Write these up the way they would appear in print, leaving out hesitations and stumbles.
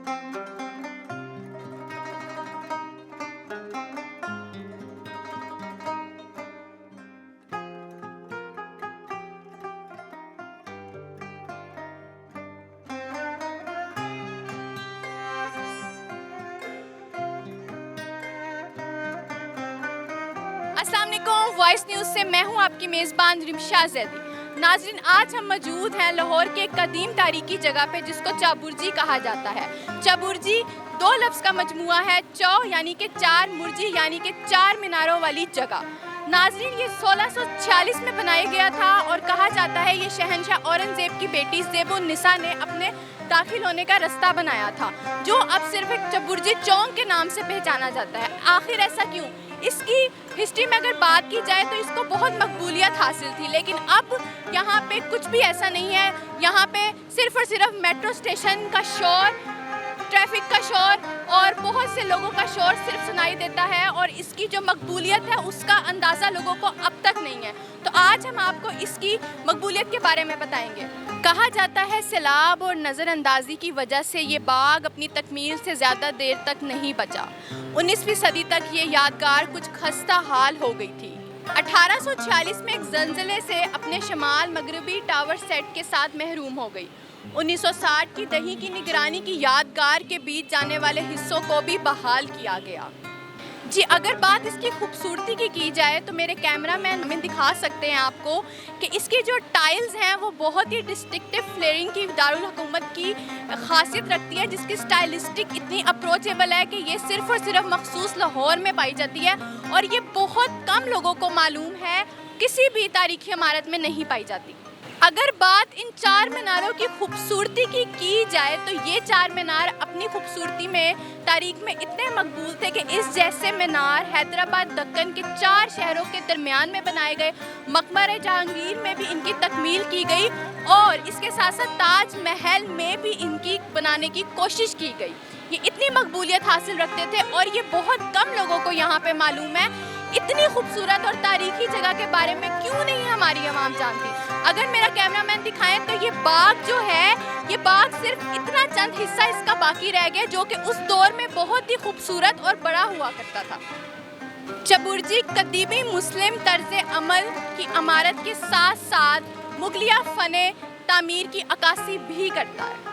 अस्सलाम वालेकुम, voice news से मैं हूं आपकी मेज़बान रिमशा ज़ैदी। नाज़रीन, आज हम मौजूद हैं लाहौर के एक कदीम तारीखी जगह पे जिसको चाबुर्जी कहा जाता है। चाबुर्जी दो लफ्ज़ का मजमुआ है। चौ यानी कि चार, मुर्जी यानी कि चार मीनारों वाली जगह। नाज़रीन, ये 1646 में बनाया गया था और कहा जाता है ये शहनशाह औरंगज़ेब की बेटी ज़ेब-उन-निसा ने अपने दाखिल होने का रास्ता बनाया था, जो अब सिर्फ एक चाबुर्जी चौक के नाम से पहचाना जाता है। आखिर ऐसा क्यों? इसकी हिस्ट्री में अगर बात की जाए तो इसको बहुत मकबूलियत हासिल थी, लेकिन अब यहाँ पे कुछ भी ऐसा नहीं है। यहाँ पे सिर्फ और सिर्फ मेट्रो स्टेशन का शोर, ट्रैफिक का शोर और बहुत से लोगों का शोर सिर्फ सुनाई देता है और इसकी जो मकबूलियत है उसका अंदाज़ा लोगों को अब तक नहीं है। तो आज हम आपको इसकी मकबूलियत के बारे में बताएंगे। कहा जाता है सैलाब और नज़रअंदाजी की वजह से ये बाग अपनी तकमील से ज़्यादा देर तक नहीं बचा। 19वीं सदी तक ये यादगार कुछ खस्ता हाल हो गई थी। 1846 में एक ज़लज़ले से अपने शमाल मगरबी टावर सेट के साथ महरूम हो गई। 1960 की दही की निगरानी की यादगार के बीच जाने वाले हिस्सों को भी बहाल किया गया। जी, अगर बात इसकी खूबसूरती की जाए तो मेरे कैमरामैन हमें दिखा सकते हैं आपको कि इसकी जो टाइल्स हैं वो बहुत ही डिस्टिंक्टिव फ्लेयरिंग की दारुल हुकूमत की खासियत रखती है, जिसकी स्टाइलिस्टिक इतनी अप्रोचेबल है कि ये सिर्फ और सिर्फ मखसूस लाहौर में पाई जाती है और ये बहुत कम लोगों को मालूम है, किसी भी तारीखी इमारत में नहीं पाई जाती। अगर बात इन चार मीनारों की खूबसूरती की जाए तो ये चार मीनार अपनी खूबसूरती में तारीख में इतने मकबूल थे कि इस जैसे मीनार हैदराबाद, दक्कन के चार शहरों के दरमियान में बनाए गए। मकबरे जहांगीर में भी इनकी तकमील की गई और इसके साथ साथ ताज महल में भी इनकी बनाने की कोशिश की गई। ये इतनी मकबूलियत हासिल रखते थे और ये बहुत कम लोगों को यहाँ पे मालूम है। इतनी खूबसूरत और तारीखी जगह के बारे में क्यों नहीं हमारी आवाम जानती? अगर मेरा कैमरामैन दिखाएं तो ये बाग जो है, ये बाग सिर्फ इतना चंद हिस्सा इसका बाकी रह गया जो कि उस दौर में बहुत ही खूबसूरत और बड़ा हुआ करता था। चाबुर्जी कदीमी मुस्लिम तर्ज अमल की इमारत के साथ साथ मुगलिया फने तामीर की अक्कासी भी करता है।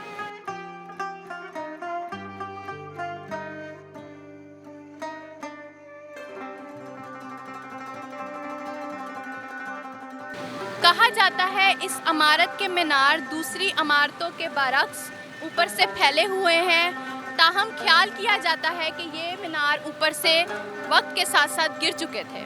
कहा जाता है इस इमारत के मीनार दूसरी इमारतों के बरक्स ऊपर से फैले हुए हैं, ताहम ख्याल किया जाता है कि ये मीनार ऊपर से वक्त के साथ साथ गिर चुके थे।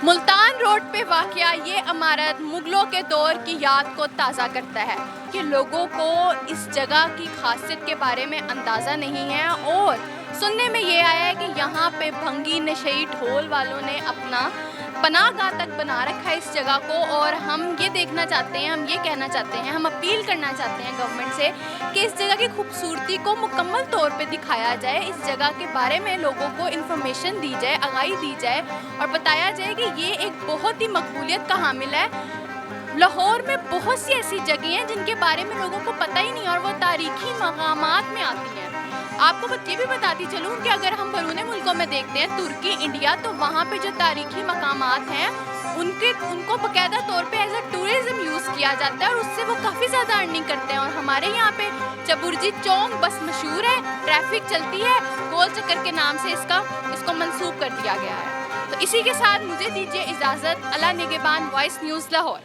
मुल्तान रोड पे वाक़या ये इमारत मुग़लों के दौर की याद को ताज़ा करता है कि लोगों को इस जगह की खासियत के बारे में अंदाज़ा नहीं है और सुनने में ये आया है कि यहाँ पे भंगी नशई ढोल वालों ने अपना पनाहगाह तक बना रखा है इस जगह को। और हम ये देखना चाहते हैं, हम ये कहना चाहते हैं, हम अपील करना चाहते हैं गवर्नमेंट से कि इस जगह की खूबसूरती को मुकम्मल तौर पे दिखाया जाए, इस जगह के बारे में लोगों को इन्फॉर्मेशन दी जाए, आगाही दी जाए और बताया जाए कि ये एक बहुत ही मकबूलियत का हामिल है। लाहौर में बहुत सी ऐसी जगह हैं जिनके बारे में लोगों को पता ही नहीं और वो तारीखी मकामात में आती हैं। आपको ये भी बताती चलूँ कि अगर हम बरूने मुल्कों में देखते हैं, तुर्की, इंडिया, तो वहाँ पे जो तारीखी मकामात हैं उनको बाकायदा तौर पे एज अ टूरिज़्म यूज़ किया जाता है और उससे वो काफ़ी ज़्यादा अर्निंग करते हैं। और हमारे यहाँ पे चाबुर्जी चौक बस मशहूर है, ट्रैफिक चलती है, गोल चक्कर के नाम से इसको मंसूब कर दिया गया है। तो इसी के साथ मुझे दीजिए इजाज़त। अल्लाह निगहबान, वॉइस न्यूज़ लाहौर।